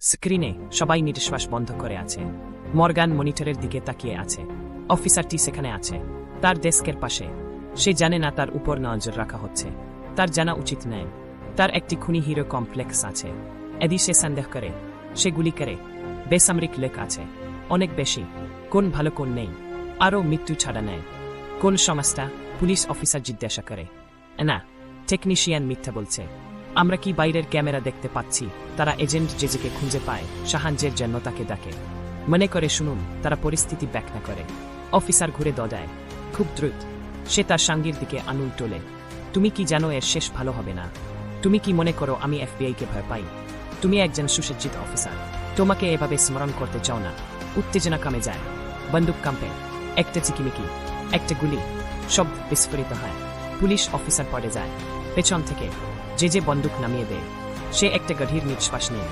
স্ক্রিনে সবাই নিঃশ্বাস বন্ধ করে আছে। মর্গান মনিটরের দিকে তাকিয়ে আছে। অফিসারটি সেখানে আছে, তার ডেস্কের পাশে। সে জানে না তার উপর নজর রাখা হচ্ছে। তার জানা উচিত নয়। তার একটি খুনি হিরো কমপ্লেক্স আছে। এদি সে সন্দেহ করে, সে গুলি করে। বেসামরিক লোক আছে, অনেক বেশি। কোন ভালো কোন নেই, আরও মৃত্যু ছাড়া নেয়। কোন সমস্যা? পুলিশ অফিসার জিজ্ঞাসা করে। না, টেকনিশিয়ান মিথ্যা বলছে। আমরা কি বাইরের ক্যামেরা দেখতে পাচ্ছি? তারা এজেন্ট জেজেকে খুঁজে পায়, সাহায্যের জন্য তাকে ডাকে। মনে করে শুনুন, তারা পরিস্থিতি ব্যাখ্যা করে। অফিসার ঘুরে দৌড়ায়, খুব দ্রুত। সে তার সঙ্গীর দিকে আঙুল তোলে। তুমি কি জানো এর শেষ ভালো হবে না? তুমি কি মনে করো আমি এফবিআইকে ভয় পাই? তুমি একজন সুসজ্জিত অফিসার, তোমাকে এভাবে স্মরণ করতে চাও না। উত্তেজনা কমে যায়, বন্দুক কাঁপে। একটা চিকিমিকি, একটা গুলি, শব্দ বিস্ফোরিত হয়। পুলিশ অফিসার পড়ে যায় পেছন থেকে। যে বন্দুক নামিয়ে দেয়, সে একটা গভীর নিঃশ্বাস নেয়।